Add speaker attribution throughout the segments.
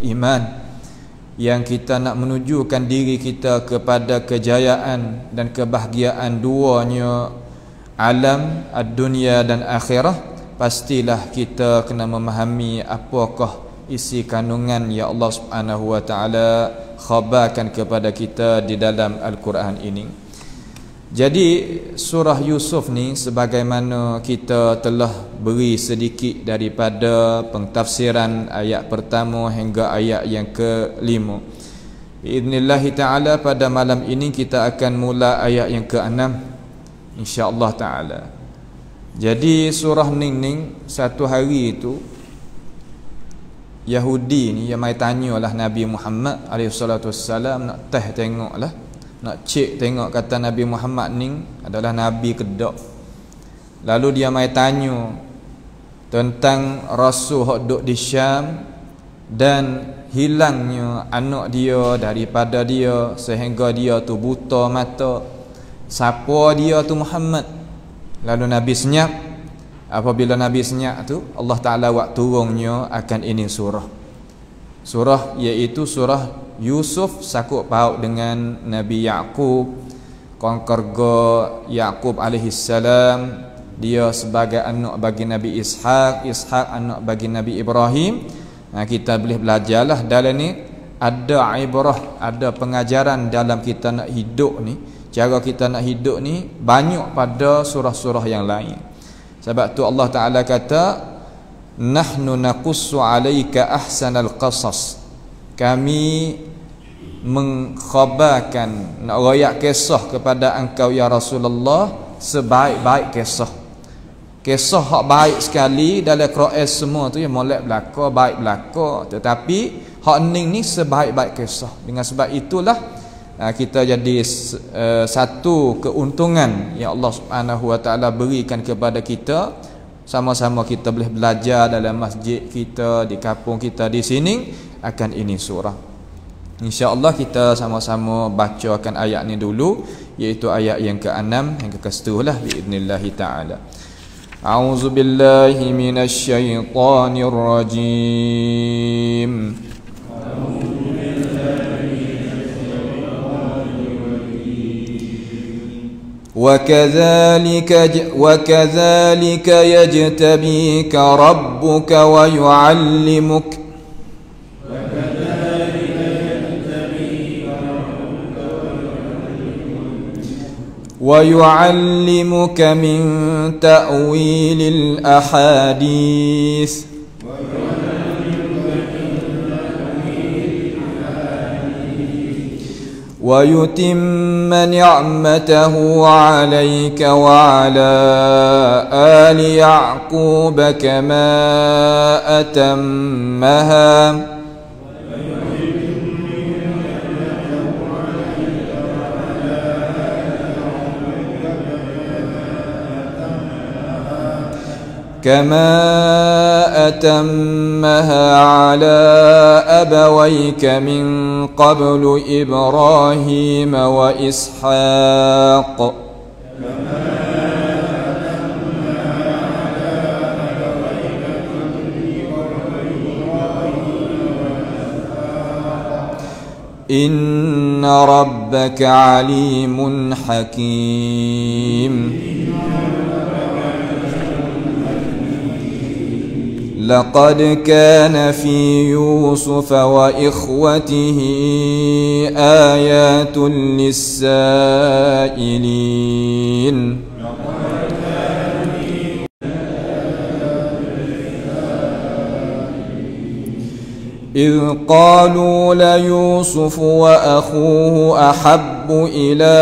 Speaker 1: iman, yang kita nak menujukan diri kita kepada kejayaan dan kebahagiaan duanya alam ad-dunya dan akhirah, pastilah kita kena memahami apakah isi kandungan yang Allah Subhanahu wa taala khabarkan kepada kita di dalam Al-Quran ini. Jadi surah Yusuf ni, sebagaimana kita telah beri sedikit daripada pentafsiran ayat pertama hingga ayat yang ke-5, biidhnillahi ta'ala pada malam ini kita akan mula ayat yang ke-6 insya-Allah ta'ala. Jadi surah Ning, satu hari itu Yahudi ni yang mai tanyalah Nabi Muhammad SAW, nak tengoklah, nak cek tengok kata Nabi Muhammad ni adalah Nabi kedak. Lalu dia mai tanya tentang Rasul hok duk di Syam dan hilangnya anak dia daripada dia sehingga dia tu buta mata. Siapa dia tu Muhammad? Lalu Nabi senyap. Apabila Nabi senyap tu, Allah Ta'ala buat turunnya akan ini surah iaitu surah Yusuf, sakut paut dengan Nabi Yaqub, keluarga Yaqub alaihissalam. Dia sebagai anak bagi Nabi Ishaq, Ishaq anak bagi Nabi Ibrahim. Kita boleh belajarlah dalam ni, ada ibrah, ada pengajaran dalam kita nak hidup ni. Cara kita nak hidup ni banyak pada surah-surah yang lain. Sebab tu Allah Ta'ala kata, nahnu naqussu alaika ahsanal qasas, kami mengkhabarkan, nak royak kisah kepada engkau ya Rasulullah sebaik-baik kisah. Kisah hak baik sekali dalam Quran semua tu yang molek belaka, baik belaka, tetapi hak ning ni sebaik-baik kisah. Dengan sebab itulah kita jadi satu keuntungan yang Allah Subhanahu wa taala berikan kepada kita. Sama-sama kita boleh belajar dalam masjid kita, di kampung kita di sini akan ini surah. InsyaAllah kita sama-sama bacakan ayat ni dulu, iaitu ayat yang ke-6 hingga ke-10 lah biidhnillahi ta'ala. A'udzu billahi minasy syaithanir rajim. وكذلك يجتبيك ربك ويعلمك من تأويل الأحاديث ويتم نعمته عليك وعلى آل يعقوب كما أتمها على أبويك من قبل إبراهيم وإسحاق إن ربك عليم حكيم لقد كان في يوسف وإخوته آيات للسائلين إذ قالوا ليوسف وأخوه أحب إلى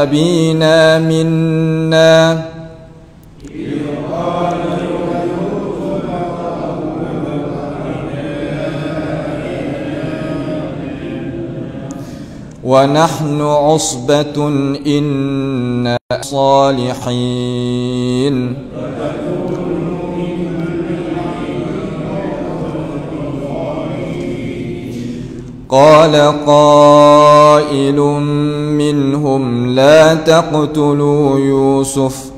Speaker 1: أبينا منا ونحن عصبة إنا صالحين قال قائل منهم لا تقتلوا يوسف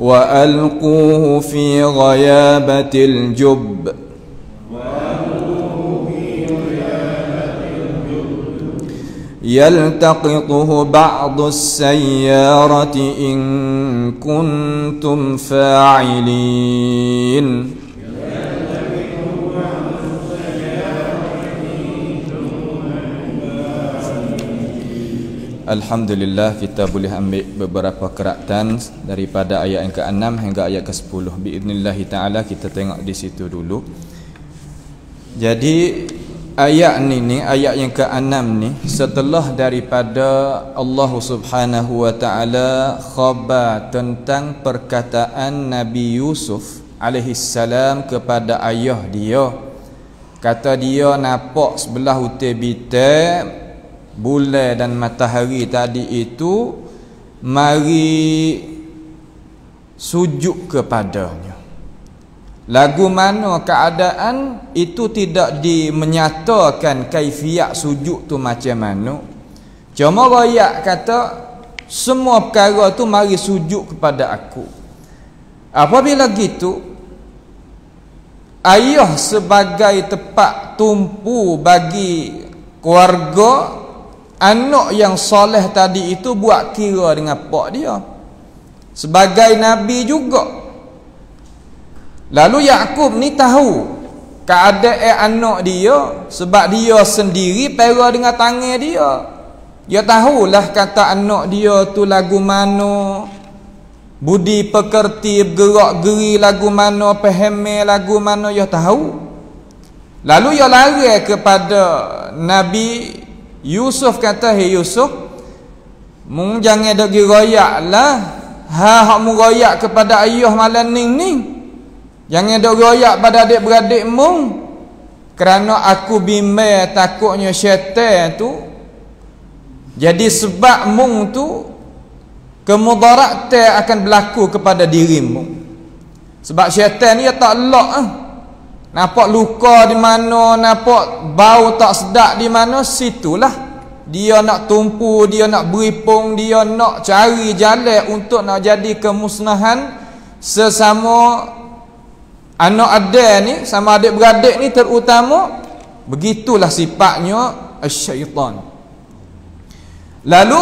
Speaker 1: وألقوه في غيابة الجب يلتقطه بعض السيارة إن كنتم فاعلين. Alhamdulillah, kita boleh ambil beberapa keratan daripada ayat yang ke-6 hingga ayat ke-10. Biidznillah ta'ala kita tengok di situ dulu. Jadi ayat ni ayat yang ke-6 ni setelah daripada Allah Subhanahu wa taala khabar tentang perkataan Nabi Yusuf alaihi salam kepada ayah dia. Kata dia nampak sebelah hutai bitai bulan dan matahari tadi itu mari sujud kepadanya. Lagu mana keadaan itu tidak menyatakan kaifiat sujud tu macam mana. Cuma rakyat kata semua perkara tu mari sujud kepada aku. Apabila gitu, ayah sebagai tempat tumpu bagi keluarga, anak yang soleh tadi itu buat kira dengan pak dia sebagai nabi juga. Lalu Yakub ni tahu keadaan anak dia sebab dia sendiri pera dengan tangan dia. Dia tahulah kata anak dia tu lagu mana, budi pekerti, bergerak geri lagu mana, pahami lagu mana, dia tahu. Lalu dia lari kepada Nabi Yusuf, kata, "Hei Yusuf, mung jangan dak giroyak lah. Hak mu royak kepada ayah malam ni. Jangan dak royak pada adik-beradik mung. Kerana aku bimbang takutnya syaitan tu jadi sebab mung tu kemudaratan akan berlaku kepada dirimu. Sebab syaitan ni dia tak elok nampak luka di mana, nampak bau tak sedap di mana, situlah dia nak tumpu, dia nak beripung, dia nak cari jalan untuk nak jadi kemusnahan sesama anak ada ni, sama adik-beradik ni terutama. Begitulah sifatnya syaitan. Lalu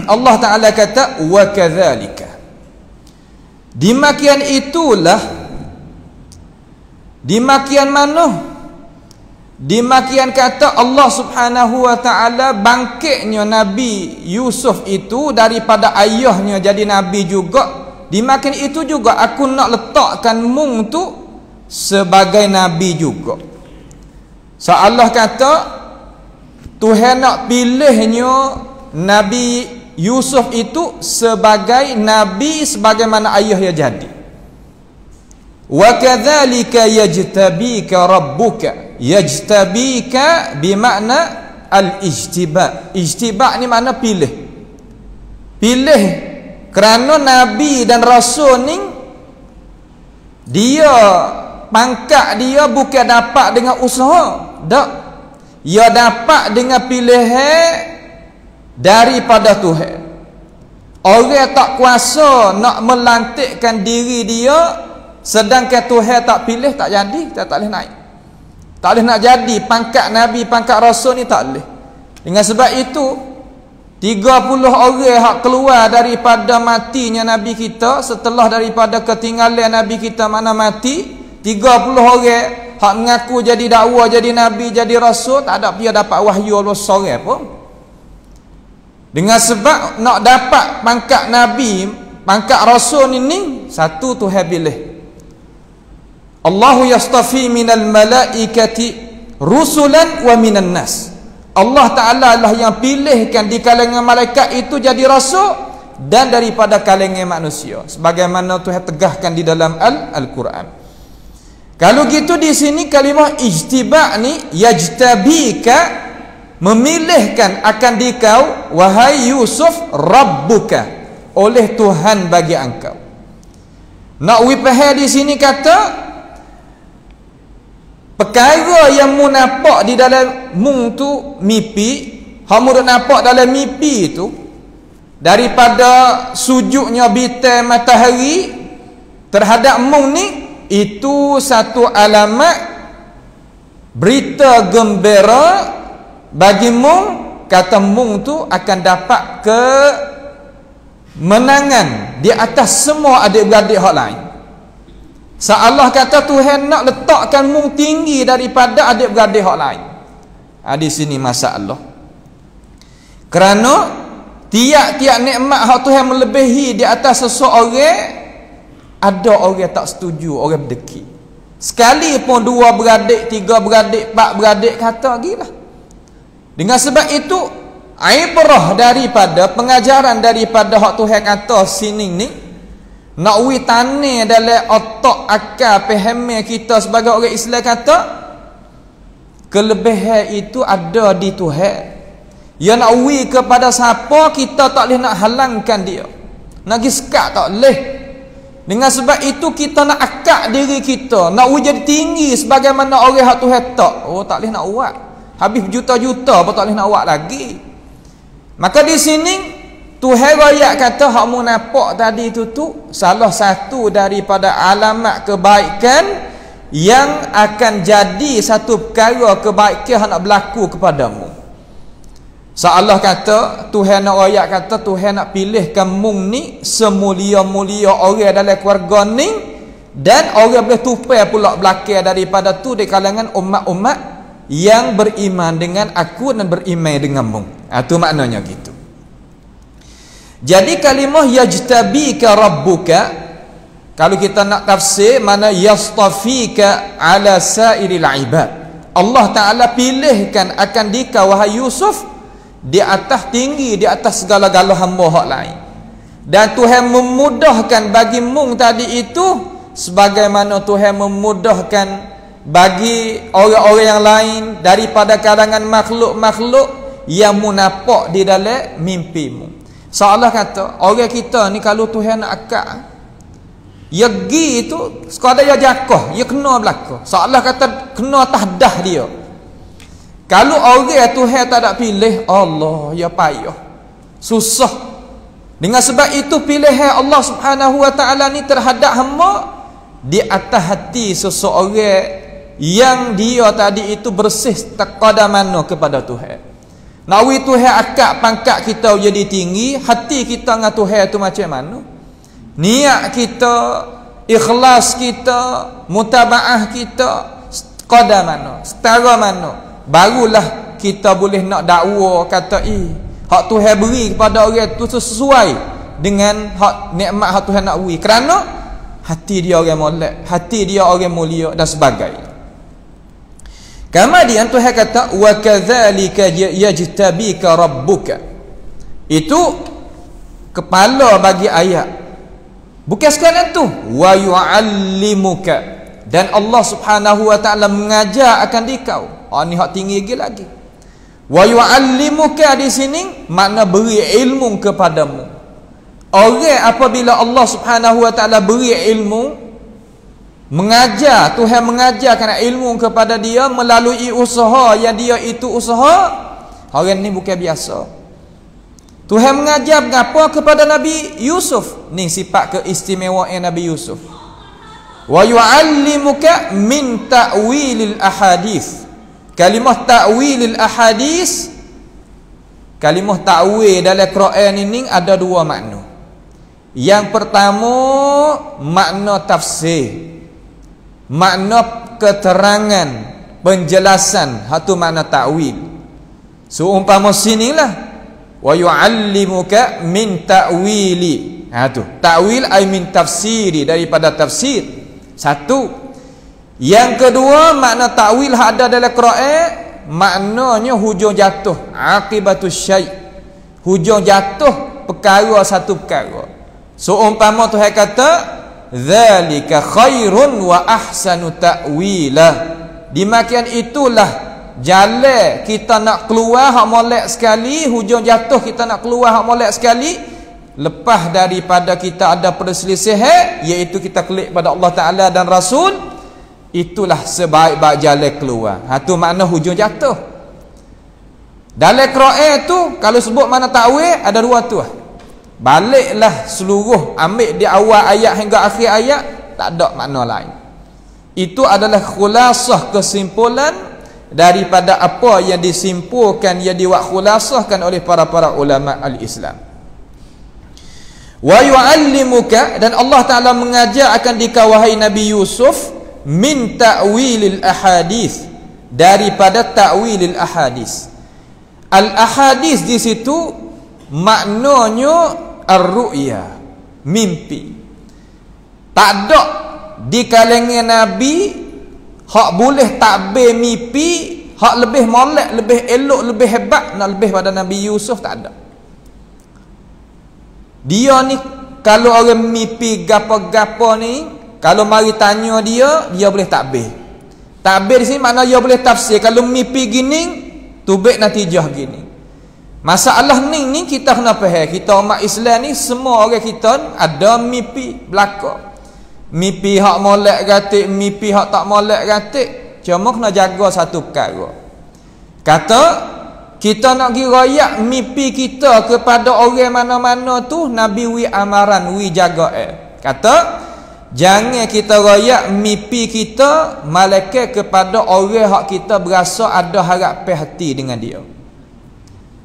Speaker 1: Allah Ta'ala kata wa kadzalika, demikian itulah. Demikian mana? Demikian kata Allah Subhanahu wa taala bangkitnya Nabi Yusuf itu daripada ayahnya jadi nabi juga. Demikian itu juga aku nak letakkan mung tu sebagai nabi juga. So Allah kata Tuhan nak pilihnya Nabi Yusuf itu sebagai nabi sebagaimana ayah dia jadi. Wa kadzalika yajtabika rabbuka. Yajtabika bermakna al-ijtiba. Ijtiba ni makna pilih. Pilih kerana nabi dan rasul ni dia pangkat dia bukan dapat dengan usaha, tak. Dia dapat dengan pilihan daripada Tuhan. Orang tak kuasa nak melantikkan diri dia, sedangkan Tuhan tak pilih, tak jadi, tak boleh naik. Tak boleh nak jadi pangkat Nabi, pangkat Rasul ni tak boleh. Dengan sebab itu 30 orang hak keluar daripada matinya Nabi kita, setelah daripada ketinggalan Nabi kita mana mati, 30 orang hak mengaku jadi dakwa, jadi Nabi, jadi Rasul, tak ada dia dapat wahyu Allah seorang pun. Dengan sebab nak dapat pangkat Nabi, pangkat Rasul ni satu Tuhan pilih. Allahu yastafi minal malaikati rusulan wa minan nas. Allah Ta'ala lah yang pilihkan di kalangan malaikat itu jadi rasul dan daripada kalangan manusia, sebagaimana Tuhan tegahkan di dalam Al-Quran. Kalau gitu di sini kalimah ijtiba' ni yajtabika, memilihkan akan dikau wahai Yusuf rabbuka, oleh Tuhan bagi engkau. Nak wipah di sini kata perkara yang mu nampak di dalam mung tu mimpi, hamu dak nampak dalam mimpi tu daripada sujudnya bintang matahari terhadap mung ni, itu satu alamat berita gembira bagi mung, kata mung tu akan dapat kemenangan di atas semua adik-beradik hak lain. Allah kata Tuhan nak letakkan mung tinggi daripada adik-beradik hak lain. Di sini masalah. Kerana tiap-tiap nikmat hak Tuhan melebihi di atas seseorang, ada orang tak setuju, orang berdeki. Sekali pun 2 beradik, 3 beradik, 4 beradik kata gila. Dengan sebab itu, ibrah daripada pengajaran daripada hak Tuhan kata sini ni, nak wi tanah dalam otak akal pahaman kita sebagai orang Islam kata, kelebihan itu ada di Tuhan. Ya nak wi kepada siapa, kita tak boleh nak halangkan dia. Nak pergi sekat tak boleh. Dengan sebab itu kita nak akak diri kita, nak jadi tinggi sebagaimana orang hak Tuhan tak. Oh, tak boleh nak buat. Habis berjuta-juta pun tak boleh nak buat lagi. Maka di sini Tuhan rakyat kata hak mu nampak tadi tu salah satu daripada alamat kebaikan yang akan jadi satu perkara kebaikan yang nak berlaku kepadamu. Allah kata, Tuhan nak rakyat kata, Tuhan nak pilihkan mung ni semulia-mulia orang dalam keluarga ni, dan orang boleh tupai pula belakang daripada tu di kalangan umat-umat yang beriman dengan aku dan beriman dengan mung. Itu maknanya gitu. Jadi kalimah yajtabika rabbuka, kalau kita nak tafsir, mana yastafika ala sairil ibad. Allah Ta'ala pilihkan akan dikau wahai Yusuf di atas tinggi, di atas segala-gala hamba hak lain. Dan Tuhan memudahkan bagi mung tadi itu sebagaimana Tuhan memudahkan bagi orang-orang yang lain daripada kalangan makhluk-makhluk yang munapak di dalam mimpimu. Allah kata, orang kita ni kalau Tuhan nak akak, ya gi itu sekadar ya jakah, ya kena belaka. Allah kata kena tahdah dia. Kalau orang Tuhan tak ada pilih, Allah ya payah, susah. Dengan sebab itu pilihan Allah Subhanahu wa taala ni terhadap hamba di atas hati seseorang yang dia tadi itu bersih taqadamana kepada Tuhan. Nawi Tuhan akak pangkat kita jadi tinggi, hati kita dengan Tuhan tu macam mana? Niat kita, ikhlas kita, mutabaah kita qadar mana, setara mana, barulah kita boleh nak dakwa kata hak Tuhan beri kepada orang tu sesuai dengan hak nikmat hak Tuhan nak beri, kerana hati dia orang molek, hati dia orang mulia dan sebagainya. Kemudian Tuhan kata wa kadzalika yajtabika rabbuka. Itu kepala bagi ayat. Bukan sekadar tu, wa yuallimuka, dan Allah Subhanahu wa taala mengajar akan dikau. Ni hak tinggi lagi. Wa yuallimuka di sini makna beri ilmu kepadamu. Orang apabila Allah Subhanahu wa taala beri ilmu, mengajar, Tuhan mengajarkan ilmu kepada dia melalui usaha yang dia itu usaha, orang ni bukan biasa. Tuhan mengajar mengapa kepada Nabi Yusuf. Ni sifat keistimewaan Nabi Yusuf. Wa yuallimuka min ta'wilil ahadith. Kalimah ta'wilil ahadith, kalimah ta'wil dalam Quran ini ada dua makna. Yang pertama makna tafsir, makna keterangan, penjelasan, hatu makna ta'wil. Seumpama sinilah wa yuallimuka min ta'wili. Tu ta'wil ay min tafsiri, daripada tafsir. Satu. Yang kedua makna ta'wil ada dalam Quran, maknanya hujung jatuh, aqibatus syai', hujung jatuh perkara satu perkara. Seumpama Tuhan kata dzalika khairun wa ahsanu ta'wila, dimakian itulah jalan kita nak keluar hak molek sekali, hujung jatuh kita nak keluar hak molek sekali, lepas daripada kita ada perselisihan, iaitu kita klik pada Allah Ta'ala dan Rasul, itulah sebaik-baik jalan keluar. Tu makna hujung jatuh. Dalam Quran tu kalau sebut makna ta'wil ada dua tu. Baliklah seluruh, ambil di awal ayat hingga akhir ayat, tak ada makna lain. Itu adalah khulasah kesimpulan daripada apa yang disimpulkan, yang diwak khulasahkan oleh para ulama al-Islam. Wa yu'allimuka, dan Allah Ta'ala mengajar akan dikawahai Nabi Yusuf min ta'wilil ahadith, daripada ta'wilil ahadith. Al-ahadith di situ maknanya ar-ru'ya, mimpi. Tak ada di kalangan Nabi hak boleh takbir mimpi, hak lebih molek, lebih elok, lebih hebat, nak lebih pada Nabi Yusuf, tak ada. Dia ni kalau orang mimpi gapo-gapo ni, kalau mari tanya dia boleh takbir. Takbir di sini makna dia boleh tafsir. Kalau mimpi gini, tubik natijah gini. Masalah ni kita kena faham. Kita umat Islam ni semua orang kita ada mimpi belaka. Mimpi hak molek gatik, mimpi hak tak molek gatik. Cuma kena jaga satu perkara. Kata kita nak pergi royak mimpi kita kepada orang mana-mana tu, Nabi wi amaran, wi jaga kata jangan kita royak mimpi kita malaikat kepada orang hak kita berasa ada harap hati dengan dia.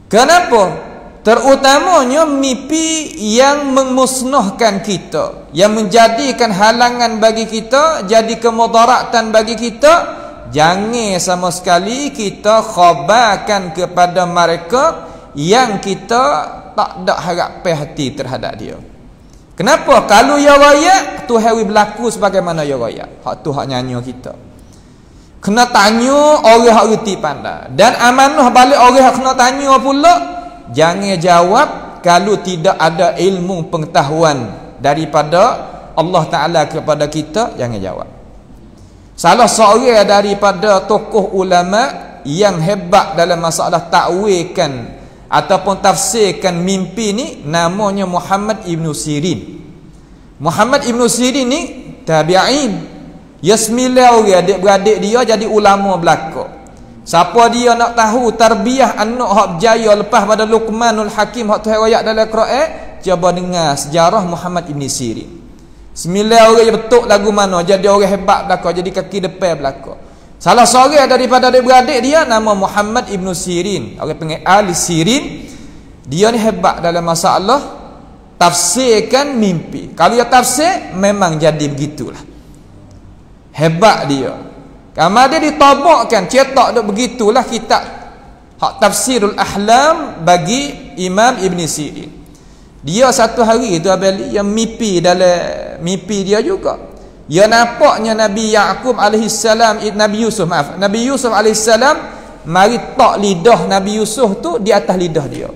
Speaker 1: Kenapa? Terutamanya mimpi yang memusnahkan kita, yang menjadikan halangan bagi kita, jadi kemudaratan bagi kita. Jangan sama sekali kita khabarkan kepada mereka yang kita tak ada harap hati terhadap dia. Kenapa? Kalau ya raya, Tuhan berlaku sebagaimana ya raya. Hak tu hak nyanyi kita. Kena tanya orang hak reti pandai. Dan amanah balik orang hak kena tanya pula. Jangan jawab kalau tidak ada ilmu pengetahuan daripada Allah Ta'ala kepada kita, jangan jawab. Salah seorang daripada tokoh ulama yang hebat dalam masalah takwilkan ataupun tafsirkan mimpi ni, namanya Muhammad Ibn Sirin. Muhammad Ibn Sirin ni tabi'in. Ya 9 orang adik-beradik dia jadi ulama belaka. Siapa dia nak tahu tarbiyah anak hak berjaya lepas pada Luqmanul Hakim hak Tuhan ayat dalam Quran, cuba dengar sejarah Muhammad Ibn Sirin. 9 orang betul lagu mana jadi orang hebat belaka, jadi kaki depan belaka. Salah seorang daripada adik-beradik dia nama Muhammad Ibn Sirin, orang panggil Al-Sirin. Dia ni hebat dalam masalah tafsirkan mimpi. Kalau dia tafsir memang jadi begitulah. Hebat dia. Kamar dia ditabakkan, cetak duk begitulah kitab hak Tafsirul Ahlam bagi Imam Ibn Sirin. Dia satu hari tu abali yang mimpi, dalam mimpi dia juga dia nampaknya Nabi Yaqub alaihissalam, Nabi Yusuf alaihissalam mari tak lidah Nabi Yusuf tu di atas lidah dia.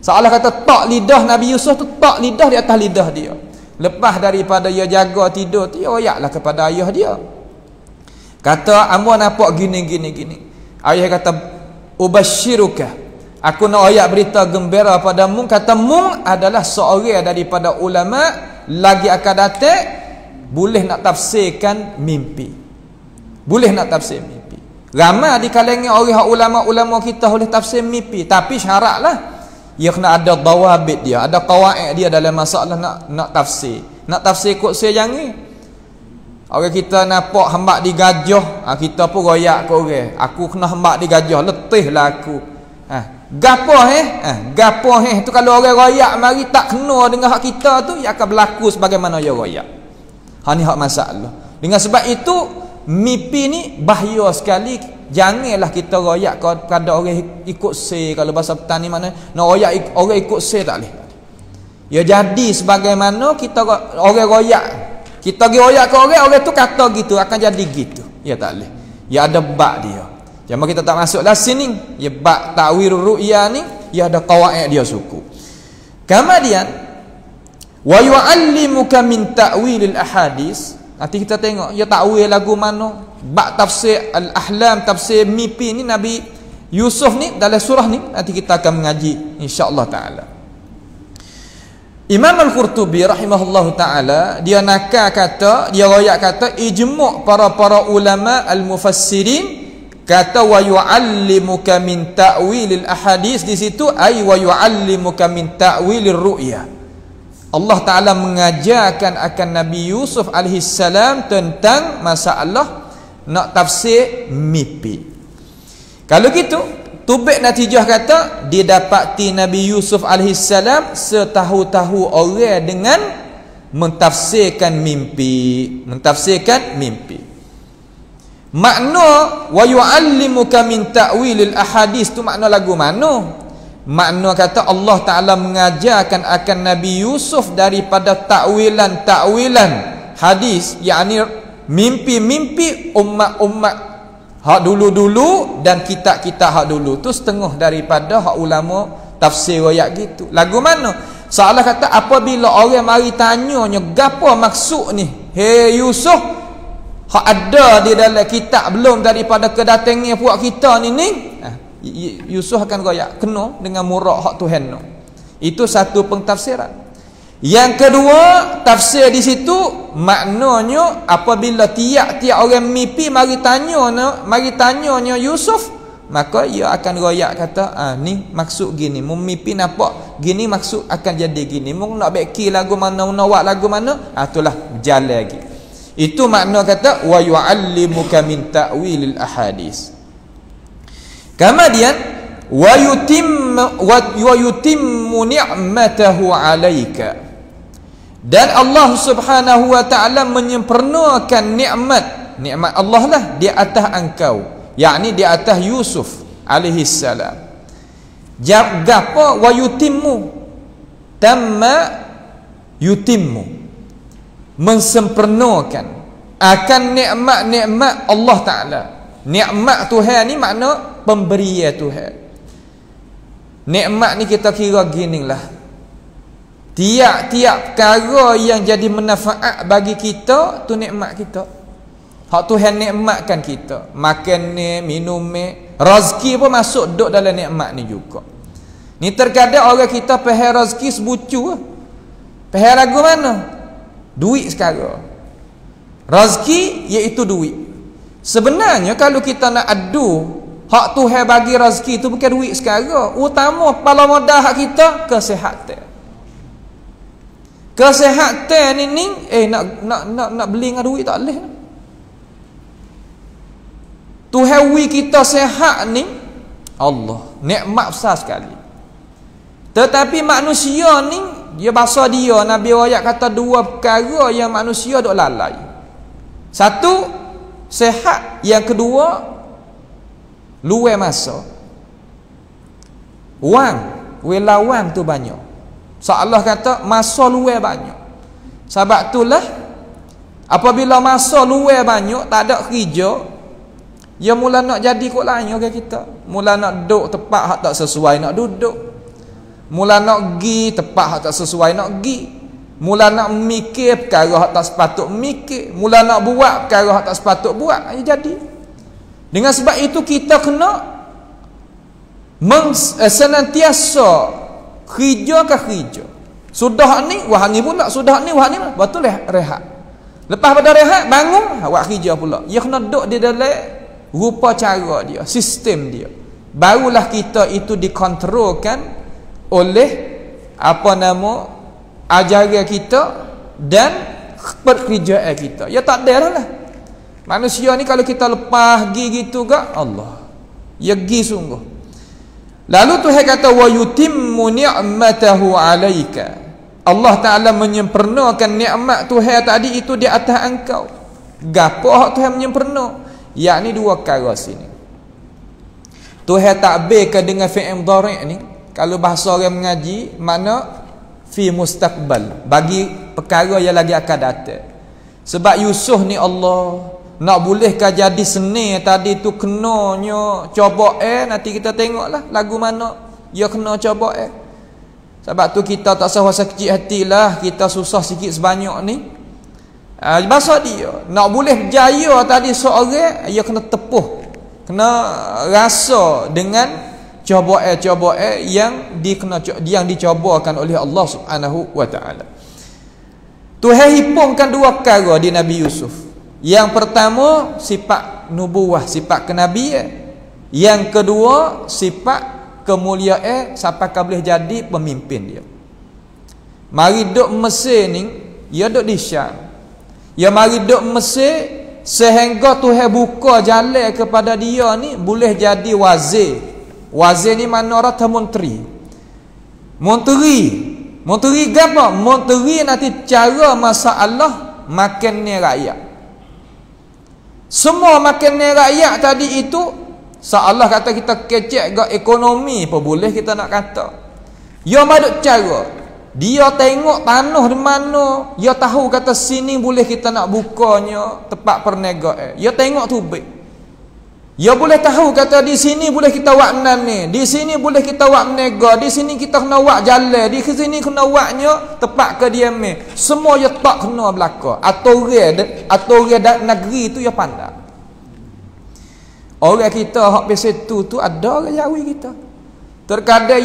Speaker 1: Seolah kata tak lidah Nabi Yusuf tu, tak lidah di atas lidah dia. Lepas daripada dia jaga tidur tu, dia royaklah kepada ayah dia. Kata, ambo nampak gini. Ayah kata, ubashiruka, aku nak ayat berita gembira padamu. Kata, mung adalah seorang daripada ulama lagi akan datang boleh nak tafsirkan mimpi. Boleh nak tafsir mimpi. Ramai di kalangan orang ulama-ulama kita boleh tafsir mimpi, tapi syaratlah dia kena ada dawabit dia, ada qawaid dia dalam masalah nak tafsir. Nak tafsir kot saya jangan. Orang kita nampak hambak di gajah, kita pun royak ke orang. Aku kena hambak di gajah, letihlah aku. Gapo tu kalau orang royak mari tak kena dengan hak kita tu, ia akan berlaku sebagaimana dia royak. Ni hak masalah. Dengan sebab itu mimpi ni bahaya sekali. Janganlah kita royak kepada orang ikut se. Kalau bahasa petani mana nak royak orang ikut se tak boleh. Ya jadi sebagaimana kita orang royak, kita pergi royak ke orang tu kata gitu, akan jadi gitu. Ya tak boleh. Ya ada bab dia. Cuma kita tak masuklah sini. Ya bab ta'wil ru'ya ni, ya ada qawaid dia suku. Kemudian wa yu'allimuka min ta'wilil ahadis. Nanti kita tengok ya ta'wil lagu mana. Bab tafsir al-ahlam, tafsir mimpi ni Nabi Yusuf ni dalam surah ni nanti kita akan mengaji insya-Allah taala. Imam Al-Qurtubi rahimahullahu taala dia nakal kata, dia royak kata ijmu' para ulama al-mufassirin kata wa yu'allimuka min ta'wilil ahadis, di situ ai wa yu'allimuka min ta'wilir ru'ya. Allah Ta'ala mengajarkan akan Nabi Yusuf alaihissalam tentang masalah nak tafsir mimpi. Kalau gitu, tubik natijah kata didapati Nabi Yusuf alaihissalam setahu-tahu orang dengan mentafsirkan mimpi. Makna wa yu'allimuka min ta'wilil ahadis tu makna lagu mana? Makna kata Allah Ta'ala mengajarkan akan Nabi Yusuf daripada takwilan hadis, yakni mimpi-mimpi umat-umat hak dulu-dulu dan kitab-kitab hak dulu tu setengah daripada hak ulama tafsir ayat gitu. Lagu mana? Soalan kata apabila orang mari tanyanya gapo maksud ni, hey Yusuf, hak ada di dalam kitab belum daripada kedatangan puak kita ni. Yusuf akan royak kena dengan murak hak Tuhan no. Itu satu pentafsiran. Yang kedua, tafsir di situ maknanya apabila tiap-tiap orang mimpi mari tanyanya Yusuf, maka ia akan royak kata ni maksud gini, mu mimpi nampak gini maksud akan jadi gini, mu nak beki lagu mana, nak buat lagu mana, itulah berjalan lagi. Itu makna kata wa yu'allimuka min ta'wilil ahadis. Kemudian wa yutimmu ni'matahu 'alaika, dan Allah Subhanahu wa taala menyempurnakan nikmat Allah lah di atas engkau, yakni di atas Yusuf alaihi salam. Gapo wa yutimmu, tamma yutimmu, mensempurnakan akan nikmat-nikmat Allah Taala. Nikmat Tuhan ni makna pemberian Tuhan. Nikmat ni kita kira gini lah, tiap-tiap perkara yang jadi manfaat bagi kita tu nikmat kita. Hak Tuhan nikmatkan kita, makan ni, minum ni, rezeki pun masuk duduk dalam nikmat ni juga. Ni terkadang orang kita pahal rezeki sebucu, pahal lagu mana? Duit sekarang. Rezeki iaitu duit. Sebenarnya kalau kita nak adu hak Tuhan bagi rezeki itu bukan duit sekarang. Utama kepala modal hak kita kesihatan. Kesihatan ni nak beli dengan duit tak boleh. Tuhan wi kita sihat ni Allah, nikmat besar sekali. Tetapi manusia ni dia bahasa dia Nabi ayat kata dua perkara yang manusia duk lalai. Satu sehat, yang kedua luar masa. Wang tu banyak. Allah kata masa luar banyak. Sebab itulah apabila masa luar banyak tak ada kerja, dia mula nak jadi kot lain orang kita. Mula nak duduk tempat hak tak sesuai nak duduk. Mula nak pergi tempat hak tak sesuai nak pergi. Mula nak mikir perkara hak tak sepatut mikir. Mula nak buat perkara hak tak sepatut buat. Jadi dengan sebab itu kita kena senantiasa kerja ke kerja. Sudah ni wah ni pula, sudah ni wah ni betul lah rehat. Lepas pada rehat bangun buat kerja pula. Dia kena duduk di dalam rupa cara dia, sistem dia. Barulah kita itu dikontrolkan oleh ajaran kita dan pekerjaan kita. Ya tak ada lah. Manusia ni kalau kita lepas pergi gitu ke Allah, ya pergi sungguh. Lalu Tuhan kata wa yutimmu ni'matahu 'alaika. Allah Taala menyempurnakan nikmat Tuhan tadi itu di atas engkau. Gapo hak Tuhan menyempurna? Yakni dua perkara sini. Tuhan takbirkan dengan fi'il mudhari' ni, kalau bahasa orang mengaji makna fi mustaqbal, bagi perkara yang lagi akan datang. Sebab Yusuf ni Allah nak bolehkah jadi seni tadi tu kenanya coba nanti kita tengoklah lagu mana dia kena coba Sebab tu kita tak usah rasa kecil hatilah, kita susah sikit sebanyak ni. Bahasa dia nak boleh berjaya tadi seorang, dia kena tepuh, kena rasa dengan cobaan yang dicobakan oleh Allah Subhanahu wa taala. Tuhan hipungkan dua perkara di Nabi Yusuf. Yang pertama sifat nubuwah, sifat kenabian. Yang kedua sifat kemuliaan sampai boleh jadi pemimpin dia. mari duk Mesir ni, ia duk di Syam. Ia mari duk Mesir sehingga Tuhan buka jalan kepada dia ni boleh jadi wazir. Wazir ni mana rata menteri. Menteri apa? Menteri nanti cara masalah makan ni rakyat. Semua makan ni rakyat tadi itu seolah kata kita kecek ke ekonomi apa boleh kita nak kata. Dia maduk cara. Dia tengok tanah di mana, dia tahu kata sini boleh kita nak bukanya tempat perniagaan. Dia tengok tu baik. Dia boleh tahu kata di sini boleh kita buat ni, di sini boleh kita buat berniaga, di sini kita kena buat jalan, di sini kena buatnya tempat kediaman. Semua dia tak kena belaka. Atau orang negeri tu dia pandai. Orang kita hak pasal tu ada orang Jawi kita. Terkadang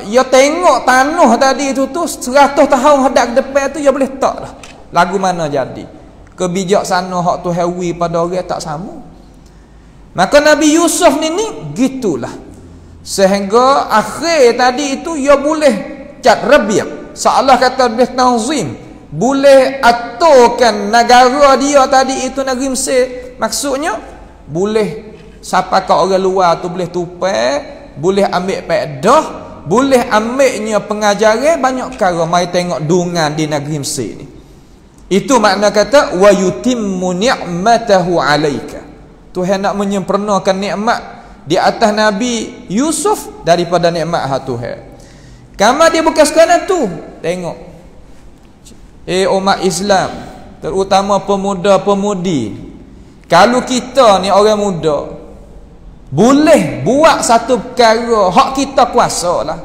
Speaker 1: dia tengok tanah tadi tu 100 tahun hadap ke depan tu dia boleh tak lah lagu mana jadi. Kebijaksanaan hak tu hawi pada orang tak sama. Maka Nabi Yusuf ni gitulah. Sehingga akhir tadi itu dia boleh cat rabiq. Seolah kata boleh tanzim, boleh aturkan negara dia tadi itu negeri Mesir. Maksudnya boleh siapa kat orang luar tu boleh tupai, boleh ambil faedah, boleh ambilnya pengajaran banyak perkara. Mari tengok dungan di negeri Mesir ni. Itu makna kata wa yutimmu ni'matahu 'alaika. Tuhan nak menyempurnakan nikmat di atas Nabi Yusuf daripada nikmat hak Tuhan. Kama dia bukan sekadar tu. Tengok. Umat Islam, terutama pemuda-pemudi. Kalau kita ni orang muda boleh buat satu perkara hak kita kuasa lah.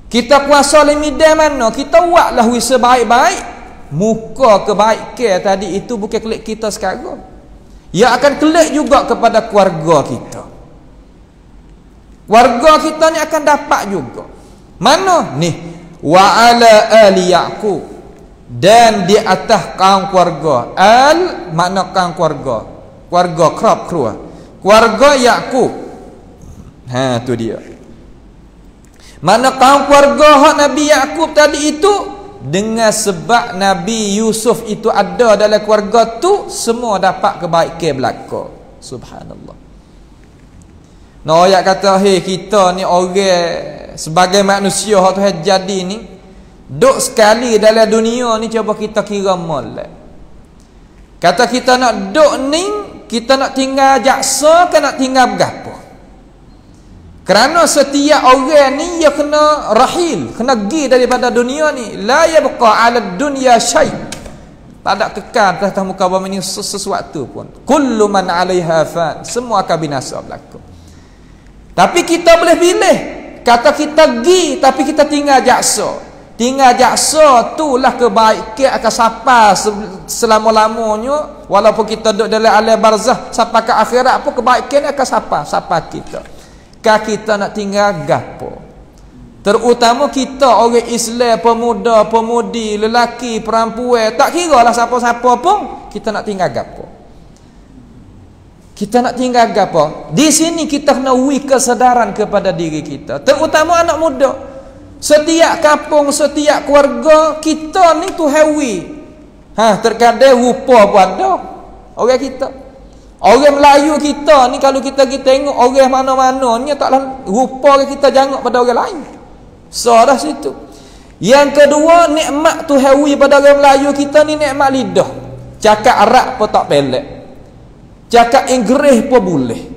Speaker 1: Kita kuasa dalam medan mana, kita buatlah wisa baik-baik. Muka kebaikan tadi itu bukan kelik kita sekarang. Ia akan kelik juga kepada keluarga kita. Keluarga kita ni akan dapat juga. Mana? Nih, wa ala ali Yaqub, dan di atas kaum keluarga. Al makna kaum keluarga. Keluarga kerap keluar. Keluarga Yaqub. Tu dia. Mana kaum keluarga hak Nabi Yaqub tadi itu, dengan sebab Nabi Yusuf itu ada dalam keluarga tu, semua dapat kebaikan belaka. Subhanallah. No ayat kata kita ni orang sebagai manusia hak Tuhan jadi ni duk sekali dalam dunia ni cuba kita kira molek. Kata kita nak duk ni, kita nak tinggal jaksa ke nak tinggal bergapo? Kerana setiap orang ni dia kena rahil, kena pergi daripada dunia ni. La yabqa 'ala dunya syai'. Tak ada kekal atas muka bumi ni sesuatu pun. Kullu man 'alaiha fan. Semua akan binasa berlaku. Tapi kita boleh pilih. Kata kita pergi tapi kita tinggal jaksa. Tinggal jaksa itulah kebaikan akan sapa selama-lamanya. Walaupun kita duduk dalam alam barzah sampai ke akhirat pun kebaikan akan sapa kita. Kita nak tinggal gapo? Terutama kita orang Islam, pemuda, pemudi, lelaki, perempuan, tak kira lah siapa-siapa pun, kita nak tinggal gapo? Kita nak tinggal gapo? Di sini kita kena kesedaran kepada diri kita, terutama anak muda. Setiap kampung, setiap keluarga kita ni tu hawi. Terkadang rupa pun ada orang kita. Orang Melayu kita ni kalau kita pergi tengok orang mana-mana ni taklah rupa kita jangok pada orang lain. Dah situ. Yang kedua, nikmat tu hawi pada orang Melayu kita ni nikmat lidah. Cakap Arab pun tak pelek. Cakap Inggeris pun boleh.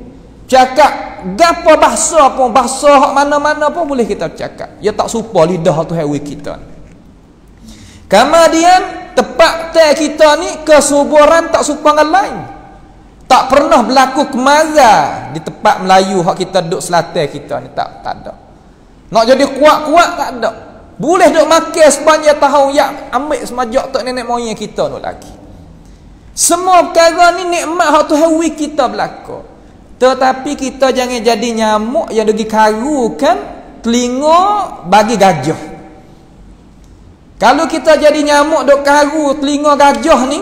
Speaker 1: Cakap gapo bahasa pun, bahasa hak mana-mana pun boleh kita cakap. Dia tak serupa lidah tu hawi kita. Kemudian tepat kita ni kesuburan tak serupa dengan lain. Tak pernah berlaku kemarah di tempat Melayu hak kita duduk selatan kita ni, tak ada. Nak jadi kuat-kuat tak ada. Boleh duk makan sepanjang tahun ya ambil semajak tok nenek moyang kita tu lagi. Semua perkara ni nikmat hak tu hawi kita berlaku. Tetapi kita jangan jadi nyamuk yang degi karukan telinga bagi gajah. Kalau kita jadi nyamuk duk karu telinga gajah ni,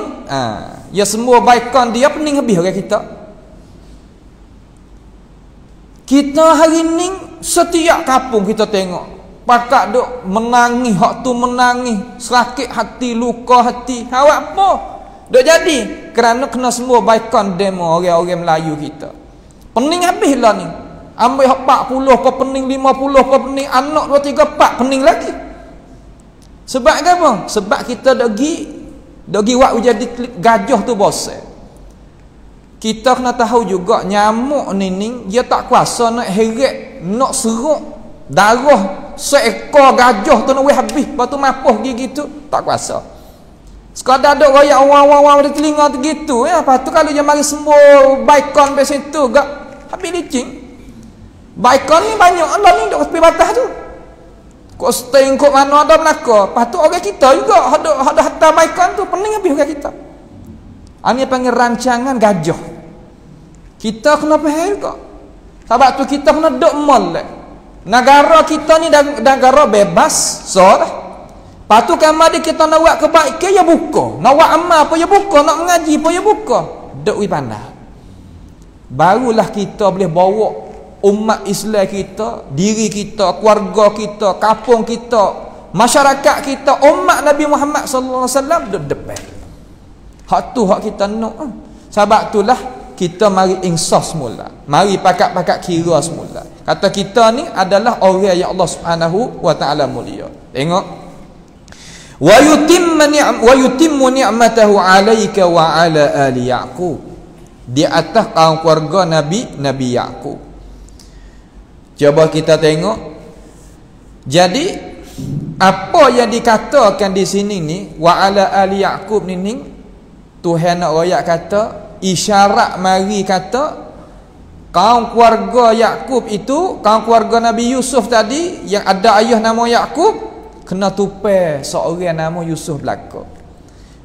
Speaker 1: ya semua baikkan dia pening habis orang kita. Kita hari ni setiap kampung kita tengok pakak duk menangis, hak tu menangis, sakit hati, luka hati. Awak apa? Duk jadi kerana kena semua baikkan demo orang-orang Melayu kita. Pening habis lah ni. Ambil 40 kau pening, 50 kau pening, anak 2 3 4 pening lagi. Sebab apa? Sebab kita dagi waktu jadi gajah tu bosan. Kita kena tahu juga nyamuk ni dia tak kuasa nak heret, nak seruk darah seekor gajah tu nak habis, lepas tu mapuh gigi tu tak kuasa. Sekadar duk royak awang-awang di telinga tu gitu ya. Lepas tu kalau dia mari semua baikon di situ gak habis licin. Baikon ni banyak Allah ni duk tepi batas tu. Kok sting kok mana ada belaka. Lepas tu orang kita juga ada harta baikon tu pening habis orang kita. Ini panggil rancangan gajah. Kita kena faham kok. Sebab tu kita kena duk molek. Negara kita ni negara bebas, so dah. Lepas tu kamari kita nak buat kebaikan ya buka. Nak buat amal apa ya buka, nak mengaji apa ya buka. Duk wi pandai. Barulah kita boleh bawa umat Islam kita, diri kita, keluarga kita, kampung kita, masyarakat kita, umat Nabi Muhammad sallallahu alaihi wasallam duk depan. Hak tu hak kita nak. Sebab itulah kita mari insaf semula. Mari pakat-pakat kira semula. Kata kita ni adalah orang yang Allah Subhanahu wa taala mulia. Tengok. Wa yutimmu ni'matahu 'alaika wa 'ala ali Yaqub. Di atas kaum keluarga Nabi Yaqub. Cuba kita tengok. Jadi apa yang dikatakan di sini ni wa 'ala ali Yaqub ni Tuhan nak royak kata isyarat mari kata kaum keluarga Yaqub itu, kaum keluarga Nabi Yusuf tadi yang ada ayah nama Yaqub kena tupai seorang nama Yusuf belaka.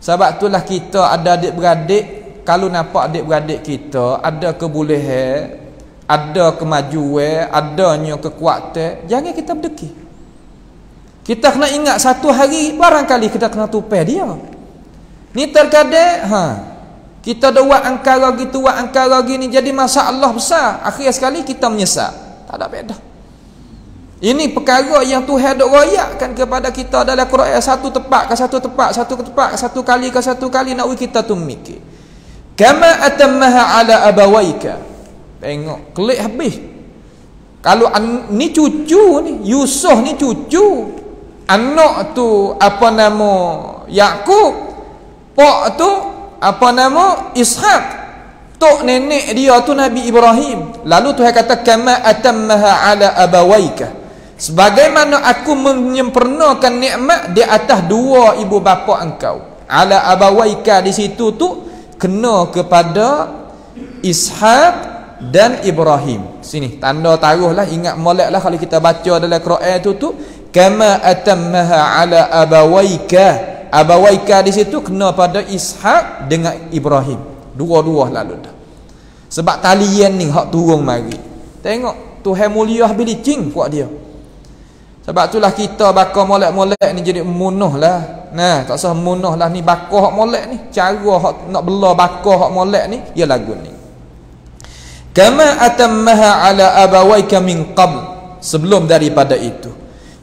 Speaker 1: Sebab itulah kita ada adik-beradik, kalau nampak adik-beradik kita ada kebolehan, ada kemajuan, adanya kekuatan, jangan kita berdekik. Kita kena ingat satu hari barangkali kita kena tupai dia. Ni terkadang kita dah buat angkara gitu, buat angkara gini jadi masalah besar. Akhir sekali kita menyesal. Tak ada beza. Ini perkara yang Tuhan dok royakkan kepada kita dalam Quran, satu tepat ke satu tepat, satu kali ke satu kali nak kita tu mikir. Kama atammaha ala abawaika. Tengok, klik habis. Kalau ni cucu ni, Yusuf ni cucu. Anak tu apa nama? Yaqub. Pak tu apa nama? Ishaq. Tok nenek dia tu Nabi Ibrahim. Lalu Tuhan kata kama atammaha ala abawaika. Sebagaimana aku menyempurnakan nikmat di atas dua ibu bapa engkau. Ala abawaika di situ tu kena kepada Ishaq dan Ibrahim. Sini tanda taruhlah, ingat moleklah kalau kita baca dalam Quran tu kama atammaha ala abawaika. Abawaika di situ kena pada Ishaq dengan Ibrahim. Dua-dua lalu dah. Sebab talian ni hak turun mari. Tengok Tuhan mulia bilicing buat dia. Sebab itulah kita bakar molek-molek ni jadi munuh lah. Nah, tak sah munuh lah ni bakar hak molek ni. Cara hak nak bela bakar hak molek ni ya lagu ni. Kama atammaha ala abawaika min qabl. Sebelum daripada itu.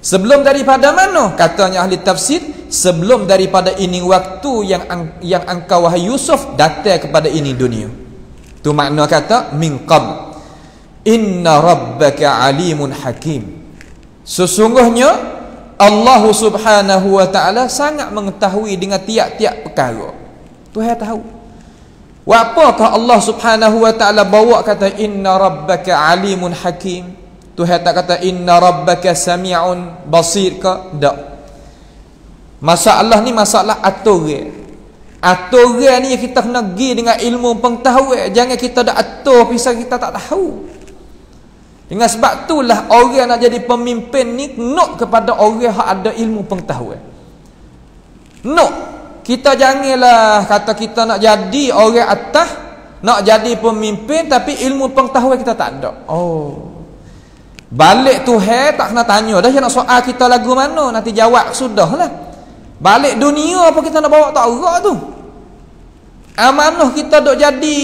Speaker 1: Sebelum daripada mana? Katanya ahli tafsir, sebelum daripada ini waktu yang engkau wahai Yusuf datang kepada ini dunia. Tu makna kata min qabl. Inna rabbaka alimun hakim. Sesungguhnya Allah Subhanahu wa taala sangat mengetahui dengan tiap-tiap perkara. Tuhan tahu. Wa apakah Allah Subhanahu wa taala bawa kata inna rabbaka alimun hakim? Tuhan tak kata inna rabbaka sami'un basir ke? Tak. Masalah ni masalah aturan. Aturan ni kita kena pergi dengan ilmu pengetahuan. Jangan kita dah atur pisang kita tak tahu. Dengan sebab itulah orang nak jadi pemimpin ni nak kepada orang yang ada ilmu pengetahuan. Nak. Kita janganlah kata kita nak jadi orang atas, nak jadi pemimpin tapi ilmu pengetahuan kita tak ada. Oh. Balik Tuhan tak kena tanya dah, nak soal kita lagu mana nanti jawab sudahlah. Balik dunia apa kita nak bawa tak erak tu. Amanah kita duk jadi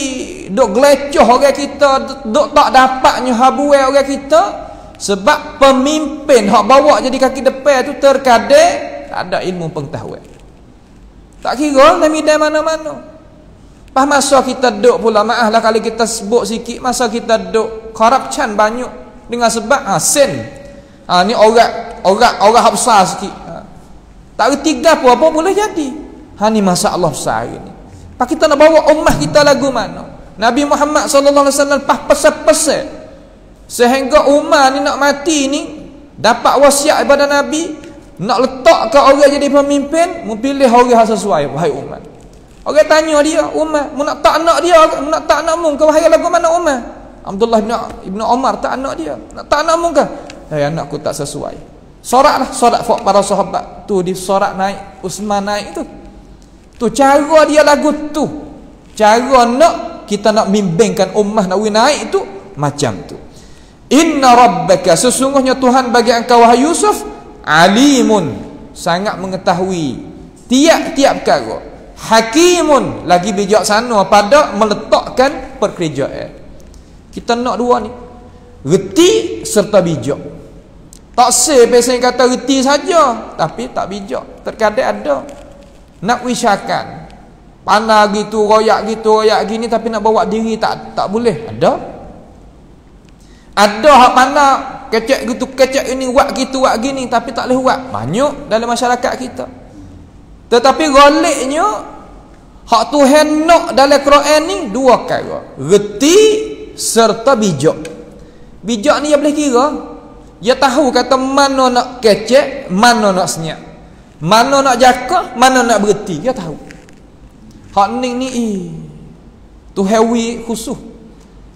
Speaker 1: duk gelecoh orang kita, duk tak dapatnya habuai orang kita, Sebab pemimpin hak bawa jadi kaki depan tu terkadang tak ada ilmu pengetahuan. Tak kira dalam medan mana-mana. Pas masa kita duduk pula, maaf lah kalau kita sebut sikit, masa kita duduk corruption banyak dengan sebab sen. Ni orang hak besar sikit. Tak reti apa boleh jadi. Ni masalah besar ni. Pas kita nak bawa ummah kita lagu mana? Nabi Muhammad sallallahu alaihi wasallam pas pesan-pesan sehingga ummah ni nak mati ni dapat wasiat daripada Nabi, nak letakkan orang jadi pemimpin, mu pilih orang yang sesuai wahai ummah. Orang tanya dia, ummah, mu nak tak anak dia, mu nak tak anak mu ke wahai lagu mana ummah? Abdullah bin Umar tak anak dia, nak tak anak mu ke? Anakku tak sesuai. Soraklah, sorak para sahabat tu, di sorak naik, Utsman naik tu. Tu cara dia lagu tu. Cara nak kita nak bimbingkan ummah nak naik tu macam tu. Inna rabbaka, sesungguhnya Tuhan bagi engkau wahai Yusuf, alimun, sangat mengetahui tiap-tiap perkara, hakimun, lagi bijaksana pada meletakkan pekerjaan. Kita nak dua ni, reti serta bijak. Tak biasanya kata reti saja tapi tak bijak. Terkadang ada nak wisyakan, pandai gitu, royak gini, tapi nak bawa diri tak boleh. Ada hak pandai kecek gitu, kecek ini, wak gitu, wak gini, tapi tak boleh buat. Banyak dalam masyarakat kita. Tetapi goliknya hak Tuhan nak dalam Quran ni dua perkara, reti serta bijak. Bijak ni dia boleh kira, dia tahu kata mana nak kecek, mana nak senyap, mana nak jakah, mana nak berhenti, dia tahu. Hak ni tu hewi khusus.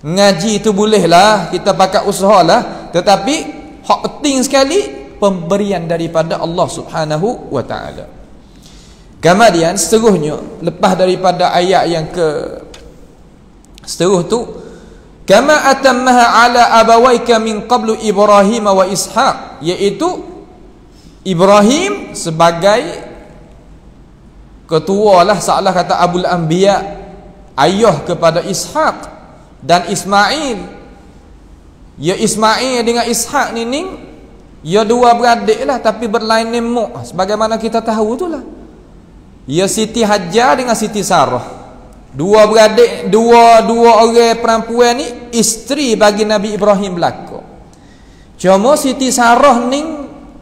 Speaker 1: Ngaji tu bolehlah, kita pakai usahalah, tetapi hak penting sekali pemberian daripada Allah Subhanahu wa taala. Kemudian seterusnya, lepas daripada ayat yang seterus tu, kama atammaha ala abawaika min qablu Ibrahim wa Ishaq, iaitu Ibrahim sebagai ketua lah, salah kata Abul Anbiya, ayah kepada Ishaq dan Ismail. Ya Ismail dengan Ishaq ni ya dua beradik lah, tapi berlain nemok, sebagaimana kita tahu itulah. Ya Siti Hajar dengan Siti Sarah, dua beradik, dua orang perempuan ni isteri bagi Nabi Ibrahim belaka. Cuma Siti Sarah ni,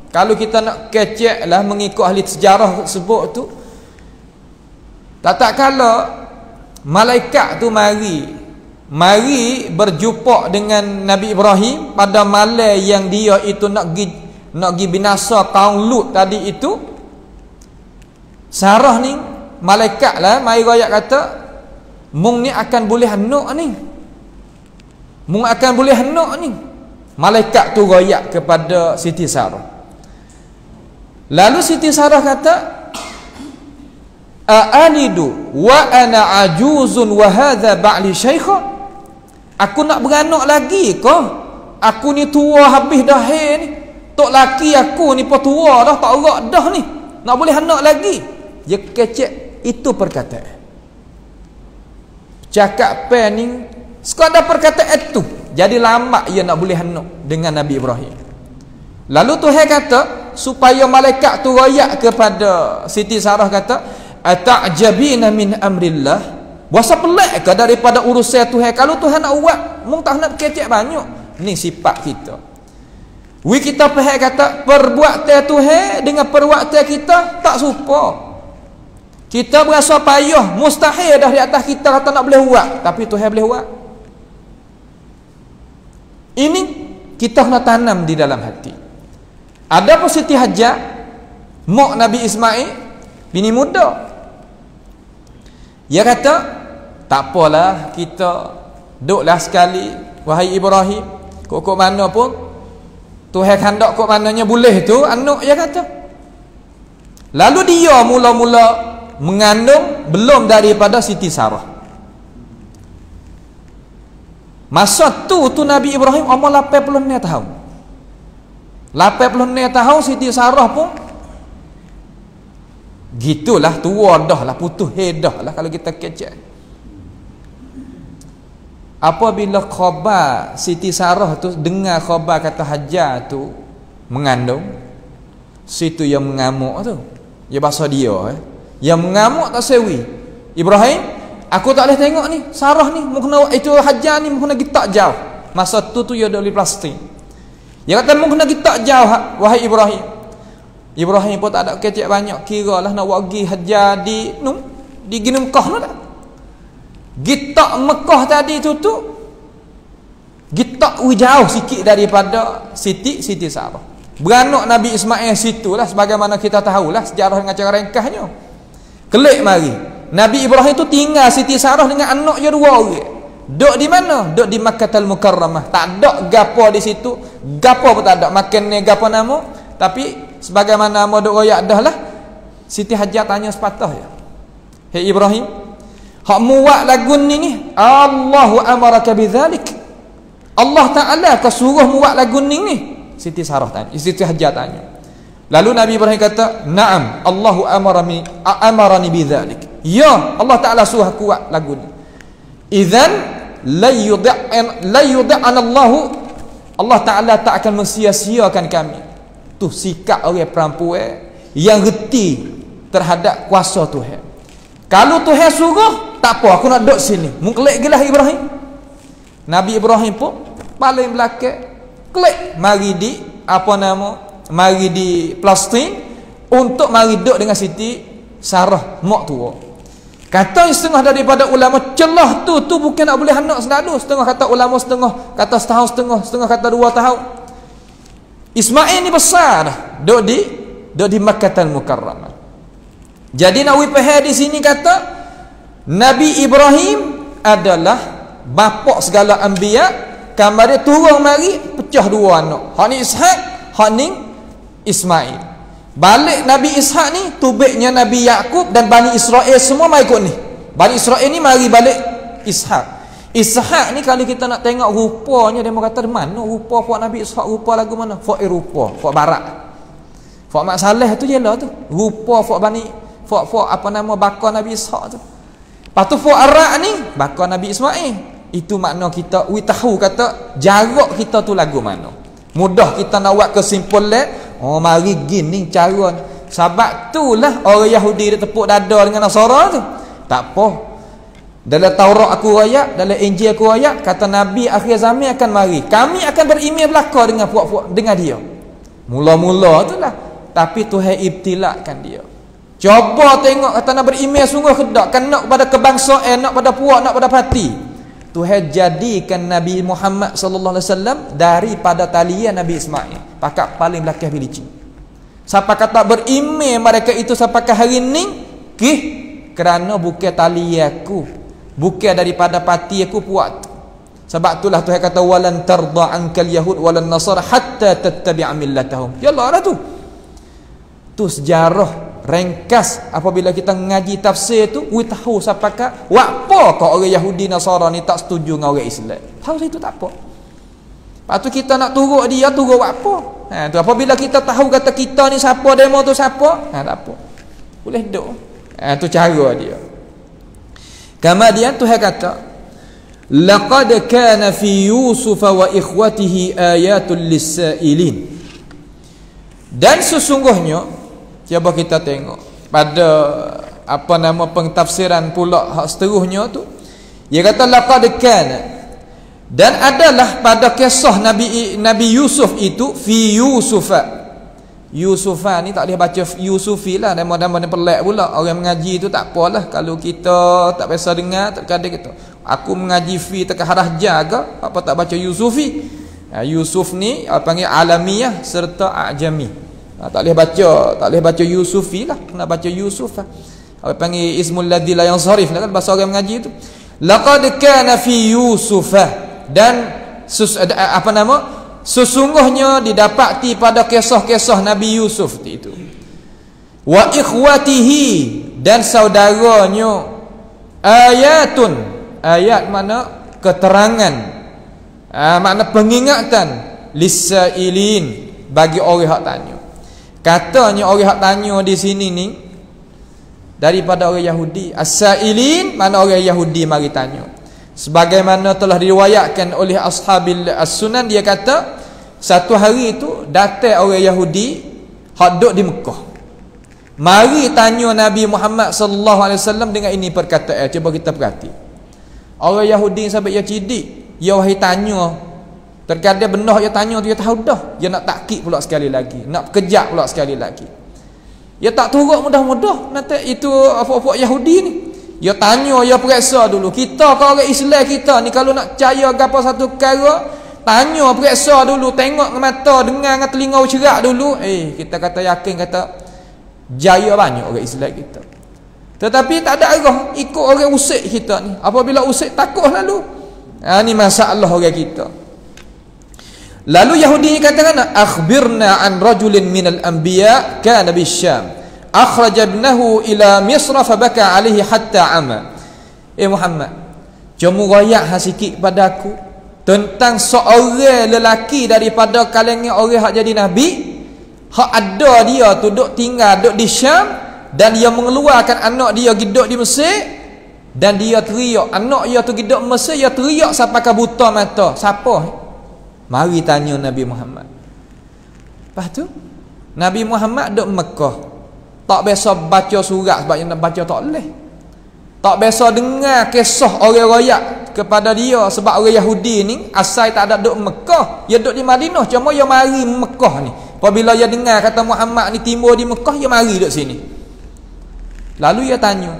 Speaker 1: kalau kita nak kecek lah mengikut ahli sejarah sebut tu, tak kala malaikat tu mari berjumpa dengan Nabi Ibrahim pada malam yang dia itu nak pergi binasa kaum Lut tadi itu. Sarah ni malaikat lah mai royak kata, mung ni akan boleh anak ni, mung akan boleh anak ni. Malaikat tu royak kepada Siti Sarah. Lalu Siti Sarah kata, aalidu wa ana ajuzun wa hadha ba'li syaikha. Aku nak beranak lagi ke? Aku ni tua habis dah ni. Tok laki aku ni pun tua dah, tak erak dah ni. Nak boleh anak lagi? Dia kecek itu perkataan. Cakap pen ni sekadar perkataan itu, jadi lama ia nak boleh anak dengan Nabi Ibrahim. Lalu Tuhan kata supaya malaikat tu royak kepada Siti Sarah kata, ata'jabina min amrillah, Buasa pelik ke daripada urusan Tuhan? Kalau Tuhan nak buat, mung tak nak kecek banyak. Ni sifat kita. Kita faham kata perbuatan Tuhan dengan perbuatan kita tak serupa. Kita berasa payah, mustahil dah di atas kita kata nak boleh buat, tapi Tuhan boleh buat. Ini kita kena tanam di dalam hati. Ada pun Siti Hajar, mak Nabi Ismail, bini muda. Dia kata, tak apalah, kita duduklah sekali, wahai Ibrahim, kok mana pun Tuhan hendak kok mananya boleh tu anak, dia kata. Lalu dia mula-mula mengandung belum daripada Siti Sarah. Masa tu Nabi Ibrahim umur 86 tahun. 86 tahun Siti Sarah pun gitulah, tua dah lah, putus dah lah kalau kita kecek. apabila khabar Siti Sarah tu dengar khabar kata Hajar tu mengandung, situ yang mengamuk tu. Ya bahasa dia yang mengamuk tak sewi. Ibrahim, aku tak boleh tengok ni Sarah ni, mungkin itu Hajar ni mungkin lagi tak jauh. Masa tu dia dari Palestin. Dia kata mungkin lagi tak jauh wahai Ibrahim. Ibrahim pun tak ada kecek banyak, kira lah nak pergi Hajar di Gini Mekah tu tak. Gitak Mekah tadi tu gitak jauh sikit daripada Siti Sarah. Beranak Nabi Ismail situlah, sebagaimana kita tahulah sejarah dengan cara ringkasnya. Kelik mari Nabi Ibrahim tu tinggal Siti Sarah dengan anak dia 2 orang. Duk di mana? Duk di Makkahul Mukarramah. Tak ada gapo di situ, gapo pun tak ada. Makan ni gapo nama, tapi sebagaimana nama duk royak dah lah. Siti Hajar tanya sepatah ya. Hei Ibrahim, hak muat lagu ni Allahu amaraka bidzalik. Allah Taala kau suruh muat lagu ni. Siti Sarah tanya, Siti Hajar tanya. Lalu Nabi Ibrahim kata, "Na'am, Allahu amarani bidzalik." Ya, Allah Taala suruh aku buat lagu ni. Idzan la yudhi'an Allah Taala tak akan mensia-siakan kami. Tu sikap orang perempuan yang reti terhadap kuasa Tuhan. Kalau Tuhan suruh, tak apa, aku nak duduk sini. Mengkelik gelah Ibrahim. Nabi Ibrahim pun paling belakang klik mari di Palestin untuk mari duduk dengan Siti Sarah mak tua. Kata setengah daripada ulama celah tu bukan nak boleh anak selalu. Setengah kata ulama, setengah kata setahun setengah kata 2 tahun. Ismail ni besar dah duduk di Makkahul Mukarramah. Jadi nak faham di sini kata Nabi Ibrahim adalah bapa segala anbiya. Kamar dia turun mari pecah 2 anak. Hak ni Ishak, hak ni Ismail. Balik Nabi Ishak ni tubiknya Nabi Yakub dan Bani Israel semua mai ikut ni. Bani Israel ni mari balik Ishak. Ishak ni kalau kita nak tengok rupanya, dia kata mana rupa Fak Nabi Ishak, rupa lagu mana? Fak Eropah, Fak Barat. Fak Mak Saleh tu jelah tu. Rupa Fak apa nama bakar Nabi Ishak tu. Lepas tu Fak Arak ni bakar Nabi Ismail. Itu makna kita tahu kata jarak kita tu lagu mana. Mudah kita nak buat kesimpulan, oh mari gini cara. Sebab itulah orang Yahudi dia tepuk dada dengan Nasara tu. Tak apa. Dalam Taurat aku ayat, dalam Injil aku ayat, kata Nabi akhir zaman akan mari. Kami akan berimej belaka dengan puak-puak dengan dia. Mula-mula itulah. Tapi Tuhan ibtilakan dia. Cuba tengok kata nak berimej sungguh kedak, kan nak pada kebangsaan, nak pada puak, nak pada parti. Tuhan jadikan Nabi Muhammad sallallahu alaihi wasallam daripada talian Nabi Ismail. Pakak paling belakang bilicin. Siapa kata berimej mereka itu sampai ke hari ni, kerana bukan talian aku, bukan daripada parti aku puak. Sebab itulah Tuhan kata walan tarda ankal yahud walan nasara hatta tattabi'a millatahum. Yalah dah tu. Tu sejarah ringkas apabila kita ngaji tafsir tu, we tahu siapakah apa kau orang Yahudi Nasara ni tak setuju dengan orang Islam. Tahu itu tak apa. Lepas tu kita nak turut dia, turut apa? Tu apabila kita tahu kata kita ni siapa, demo tu siapa, tak apa. Boleh duk. Tu cara dia. Kemudian Tuhan kata laqad kana fi Yusuf wa ikhwatihi ayatul lis-sa'ilin. Dan sesungguhnya, cuba kita tengok pada apa nama pentafsiran pula hak seterusnya tu, dia kata laqad kana, dan adalah pada kisah Nabi Yusuf itu fi Yusufa ni tak boleh baca Yusufi lah, nama-nama ni pelik pula. Orang mengaji tu tak apalah, kalau kita tak biasa dengar tak kadang kita aku mengaji fi tak harah jaga apa tak baca Yusufi. Yusuf ni apa panggil alamiah serta ajami. Tak boleh baca Yusufi lah, kena baca Yusuf lah. Apa panggil ismul ladzi la yansarif lah kan bahasa orang mengaji tu. Laqad kana fi Yusufa, dan sesungguhnya didapati pada kisah-kisah Nabi Yusuf itu. Wa ikhwatihi, dan saudaranya, ayatun, ayat mana keterangan, makna pengingatan, lisailin, bagi orang hak tanya. Katanya orang hak tanya di sini ni daripada orang Yahudi. As-sailin mana orang Yahudi mari tanya. Sebagaimana telah diriwayatkan oleh ashabil as-sunan, dia kata satu hari itu datang orang Yahudi hak duduk di Mekah. Mari tanya Nabi Muhammad sallallahu alaihi wasallam dengan ini perkataan. Cuba kita perhati. Orang Yahudi sampai dia cidik, dia wahai tanya. Terkadang benar dia tanya tu dia tahu dah. Dia nak takkik pula sekali lagi, nak kejap pula sekali lagi. Dia tak turut mudah-mudah nanti itu apa-apa Yahudi ni. Dia tanya, dia periksa dulu. Kita kalau orang Islam kita ni kalau nak percaya apa satu perkara, tanya, periksa dulu, tengok dengan mata, dengar dengan telinga cerak dulu. Kita kata yakin, kata jaya banyak orang Islam kita. Tetapi tak ada arah ikut orang usik kita ni. Apabila usik takut lalu. Ni masalah orang kita. Lalu Yahudi katakan, akhbirna an rajulin minal anbiya kana bisyam akhraja ibnahu ila Misra fabaka alaihi hatta ama. Muhammad, cuma royak sikit pada aku tentang seorang lelaki daripada kalangan orang hak jadi nabi, hak ada dia tu duk tinggal duk di Syam, dan dia mengeluarkan anak dia duduk di Mesir, dan dia teriak, anak dia tu duduk Mesir, dia teriak sampai ke buta mata. Siapa? Mari tanya Nabi Muhammad. Lepas tu Nabi Muhammad duduk Mekah, tak biasa baca surat sebab yang nak baca tak boleh. Tak biasa dengar kisah orang royak kepada dia sebab orang Yahudi ni asal tak ada duduk Mekah, dia duduk di Madinah, cuma dia mari Mekah ni. Apabila dia dengar kata Muhammad ni timbul di Mekah, dia mari duduk sini. Lalu dia tanya,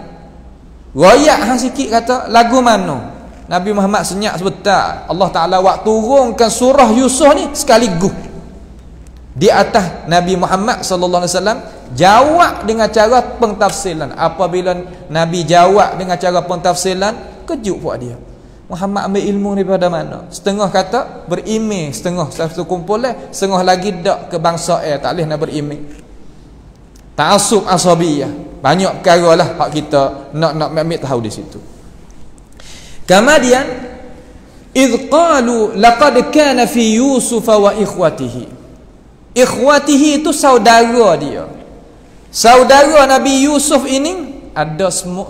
Speaker 1: royak hang sikit kata lagu mana? Nabi Muhammad senyap sebentar. Allah Ta'ala waktu turunkan surah Yusuf ni sekaligus di atas Nabi Muhammad sallallahu alaihi wasallam, jawab dengan cara pentafsiran. Apabila Nabi jawab dengan cara pentafsiran, kejut buat dia. Muhammad ambil ilmu daripada mana? Setengah kata berimej, setengah satu kumpulan, setengah lagi dak kebangsaan, tak boleh nak berimej. Ta'assub asabiyah. Banyak perkara lah hak kita nak ambil tahu di situ. Kemudian idh qalu laqad kana fi Yusuf wa ikhwatihi. Ikhwatihi itu saudara dia. Saudara Nabi Yusuf ini ada semua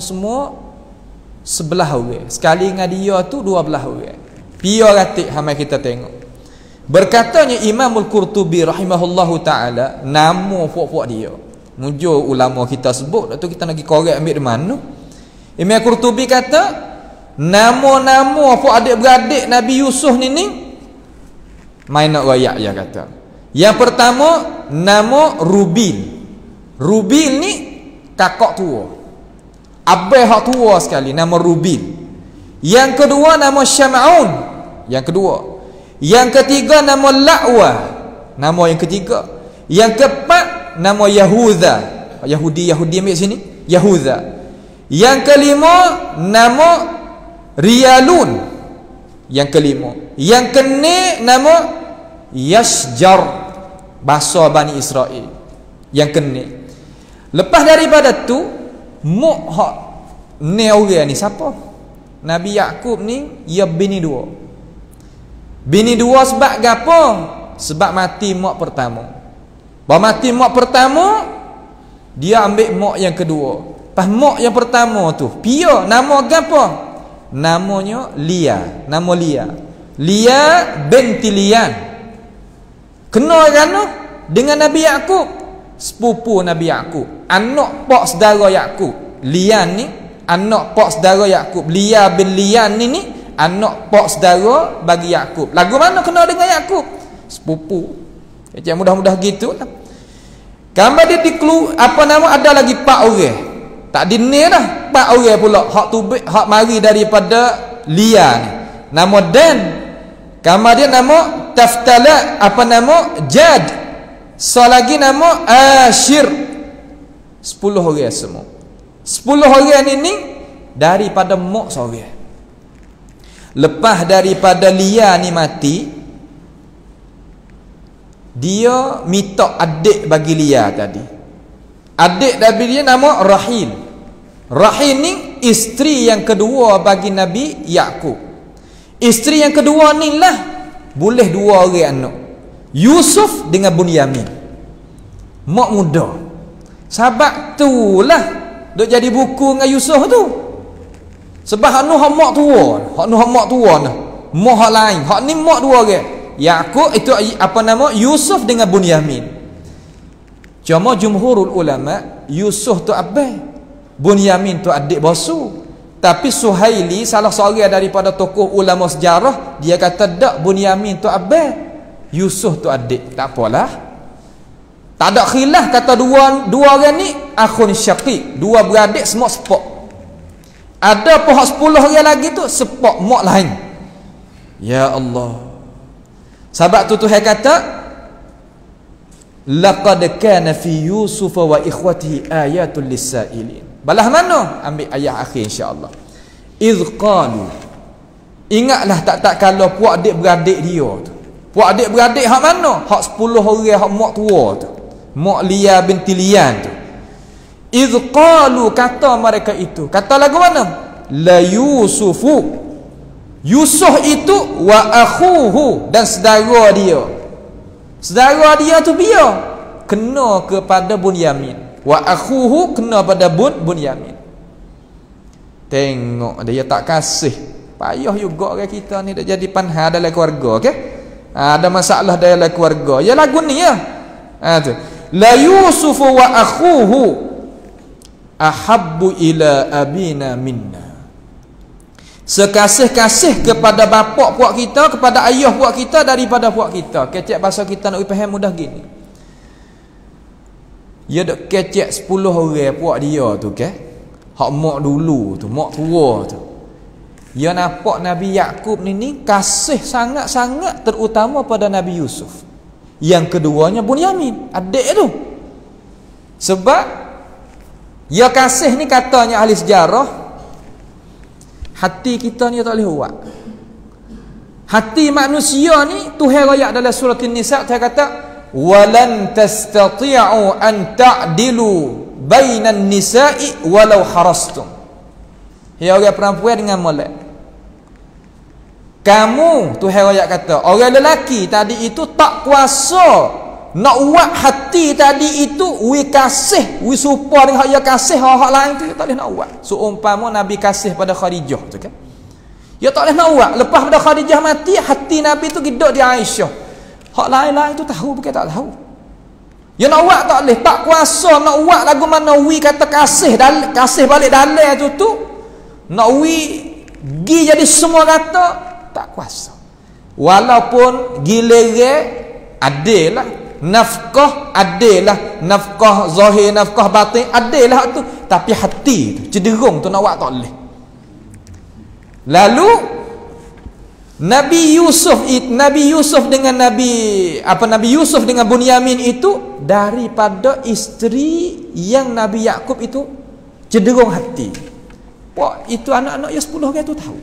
Speaker 1: 11 orang. Sekali dengan dia tu 12 orang. Pia ratik hamai kita tengok. Berkatanya Imam Al-Qurtubi rahimahullahu taala, nama puak-puak dia. Mujur ulama kita sebut, tu kita lagi korek ambil di mana. Imam Al-Qurtubi kata nama-nama puak adik-beradik Nabi Yusuf ni main nak royak dia kata. Yang pertama nama Rubil. Rubil ni kakak tua, abang hak tua sekali, nama Rubil. Yang kedua nama Syam'un, yang kedua. Yang ketiga nama La'wa, nama yang ketiga. Yang keempat nama Yahuda. Yahudi ambil sini, Yahuda. Yang kelima nama Riyalun. Yang kelima. Yang keenam nama Yasjar, bahasa Bani Israel. Yang keenam. Lepas daripada tu hak ni orang ni siapa? Nabi Yakub ni ia bini dua. Bini dua sebab gapo? Sebab mati mak pertama. Bahawa mati mak pertama, dia ambil mak yang kedua. Pas mak yang pertama tu pia nama gapo? Namanya Lia. Nama Lia. Lia binti Lian. Kenal kan dengan Nabi Yakub? Sepupu Nabi Yakub, anak pak saudara Yakub. Lian ni anak pak saudara Yakub. Lia bin Lian ni anak pak saudara bagi Yakub. Lagu mana kenal dengan Yakub? Sepupu. Macam mudah-mudah gitu lah. Gambar dia dikelu apa nama, ada lagi 4 orang. Tak dinil dah 4 orang pula hak tu hak mari daripada Lia ni. Nama Dan. Gambar dia nama Taftala, apa nama Jad. Lagi nama Ashir. 10 orang semua. 10 orang ini daripada mak seorang. Lepas daripada Lia ni mati, dia minta adik bagi Lia tadi. Adik dari dia nama Rahil. Rahil ni isteri yang kedua bagi Nabi Yakub. Isteri yang kedua ni lah boleh 2 orang anak, Yusuf dengan Bunyamin. Mak muda. Sebab tu lah duk jadi buku dengan Yusuf tu. Sebab hak nu hak mak tua, hak nu hak mak tua nah. Mak hak lain, hak ni mak dua orang. Yaqub itu apa nama? Yusuf dengan Bunyamin. Cuma jumhurul ulama, Yusuf tu abang, Bunyamin tu adik basuh. Tapi Suhaili salah seorang daripada tokoh ulama sejarah, dia kata tak, Bunyamin tu abang, Yusuf tu adik. Tak apalah. Tak ada khilaf kata dua orang ni akhun syaqiq, dua beradik semua sepak. Ada pun 10 orang lagi tu sepak mak lain. Ya Allah. Sebab tu Tuhan kata laqad kana fi Yusuf wa ikhwatihi ayatul lisailin. Balah mana? Ambil ayat akhir insya-Allah. Iz qalu. Ingatlah tak kalau puak adik-beradik dia tu. Puak adik-beradik hak mana? Hak 10 orang hak mak tua tu. Mak Lia binti Lian tu. Iz qalu, kata mereka itu. Kata lagu mana? La Yusufu. Yusuf itu wa akhuhu, dan saudara dia. Saudara dia tu biar kena kepada Bunyamin. Wa akhuhu kena pada Bunyamin. Tengok dia tak kasih. Payah juga orang kita ni dah jadi panha dalam keluarga, okey? Ada masalah dalam keluarga. Ya lagu ni ya. Tu. La Yusufu wa akhuhu ahabbu ila abina minna. Sekasih-kasih kepada bapak puak kita, kepada ayah puak kita daripada puak kita. Kecek bahasa kita nak faham mudah gini. Ya dak kecek 10 orang puak dia tu ke. Hak mak dulu tu, mak tua tu. Ya nampak Nabi Yaqub ni kasih sangat-sangat terutama pada Nabi Yusuf. Yang keduanya Bunyamin, adik tu. Sebab ya kasih ni katanya ahli sejarah, hati kita ni tak boleh buat. Hati manusia ni Tuhan royak dalam surah An-Nisa, Tuhan kata walan tastati'u an ta'dilu bainan nisa'i walau harastum. Ya orang perempuan dengan molek, kamu Tuhan royak kata orang lelaki tadi itu tak kuasa nak buat hati tadi itu wi kasih, wi supa dengan hak ya kasih hak lain tu tak boleh nak buat. Seumpama Nabi kasih pada Khadijah tu kan. Ya tak boleh nak buat. Lepas pada Khadijah mati, hati Nabi tu gidak di Aisyah. Hak lain-lain tu tahu bukan tak tahu. Ya nak buat tak boleh, tak kuasa nak buat lagu mana wi kata kasih kasih balik dalil tu nak wi gi jadi semua kata tak kuasa. Walaupun giliran adalah nafkah, adalah nafkah zahir, nafkah batin, adalah tu, tapi hati tu cenderung tu nak buat tak boleh. Lalu Nabi Yusuf dengan Nabi Yusuf dengan Bunyamin itu daripada isteri yang Nabi Yaqub itu cenderung hati. Wah, itu anak-anak ya 10 orang tu tahu.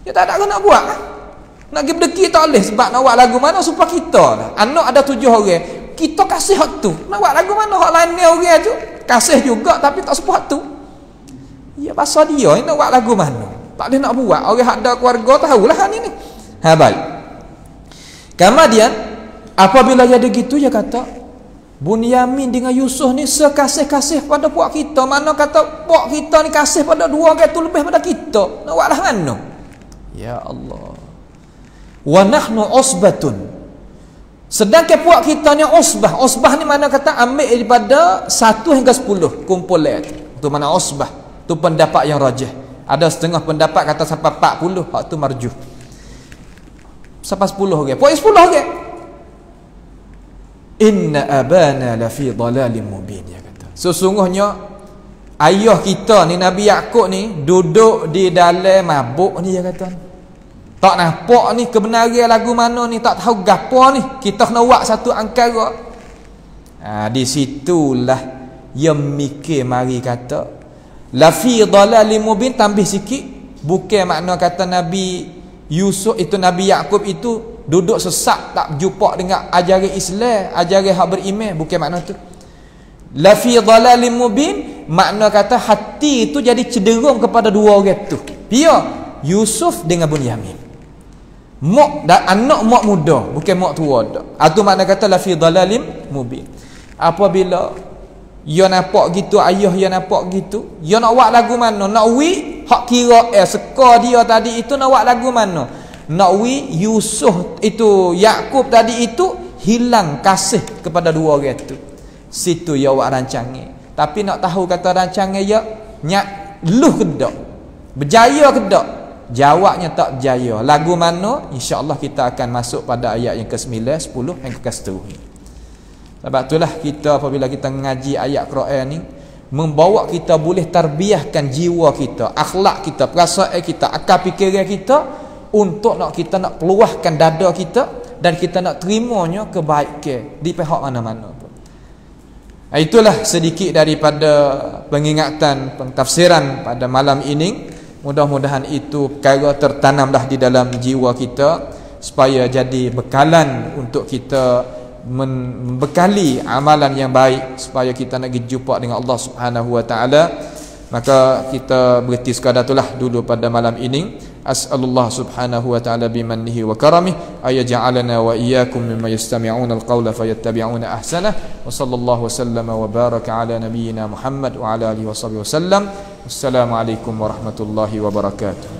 Speaker 1: Ya tak ada nak buat. Nak pergi berdeki tak boleh sebab nak buat lagu mana supaya kita lah. Anak ada 7 orang. Kita kasih hak tu. Nak buat lagu mana hak lain ni orang tu. Kasih juga tapi tak sepuh tu. Ya pasal dia nak buat lagu mana. Tak boleh nak buat. Orang hak ada keluarga tahulah hal ni. Ha baik. Kemudian apabila jadi gitu dia kata Bunyamin dengan Yusuf ni sekasih-kasih pada puak kita. Mana kata puak kita ni kasih pada 2 orang tu lebih pada kita. Nak buatlah mana? Ya Allah. Wa nahnu usbatun. Sedangkan puak kita ni usbah. Usbah ni mana kata ambil daripada 1 hingga 10 kumpulan. Tu mana usbah. Tu pendapat yang rajih. Ada setengah pendapat kata sampai 40, hak tu marjuh. Sampai 10 orang. Puak 10 orang. Inna abana la fi dhalalin mubin, dia kata. Sesungguhnya ayah kita ni Nabi Yaqub ni duduk di dalam mabuk ni, dia kata. Tak nampak ni kebenaran lagu mana ni, tak tahu gapo ni. Kita kena buat satu angkara. Di situlah yang mikir mari kata la fi dhalalin mubin, tambah sikit. Bukan makna kata Nabi Yusuf itu, Nabi Yaqub itu duduk sesak tak jumpa dengan ajaran Islam, ajaran hak beriman. Bukan makna tu. La fi dhalalin mubin makna kata hati itu jadi cenderung kepada 2 orang tu. Dia Yusuf dengan Bunyamin. Mak dan anak mak muda, bukan mak tua dak. Itu makna kata la fi dhalalin mubin. Apabila dia nampak gitu, ayah dia nampak gitu, dia nak buat lagu mana? Nak wi hak kira seka dia tadi itu nak buat lagu mana? Nak Yusuf itu Yakub tadi itu hilang kasih kepada dua orang itu. Situ ya buat rancangan. Tapi nak tahu kata rancangan ya nyak luh ke dak? Berjaya ke dak? Jawabnya tak berjaya. Lagu mana? Insya-Allah kita akan masuk pada ayat yang ke-9, 10 yang ke-seterusnya. Sebab itulah kita apabila kita mengaji ayat Quran ni membawa kita boleh tarbiyahkan jiwa kita, akhlak kita, perasaan kita, akal fikiran kita untuk kita nak peluahkan dada kita dan kita nak terimanya kebaikan di pihak mana-mana pun. Itulah sedikit daripada pengingatan, pentafsiran pada malam ini. Mudah-mudahan itu perkara tertanamlah di dalam jiwa kita supaya jadi bekalan untuk kita membekali amalan yang baik supaya kita nak berjumpa dengan Allah Subhanahu wa taala. Maka kita berhenti sekadar itulah dulu pada malam ini. As'alullah Subhanahu wa taala bimannihi wa karamih ay ja'alana wa iyyakum mimman yastami'una al-qawla fayattabi'una ahsanah. Wa sallallahu wasallama wa baraka ala nabiyyina Muhammad wa ala alihi wa sahbihi wasallam. Wassalamu alaikum warahmatullahi wabarakatuh.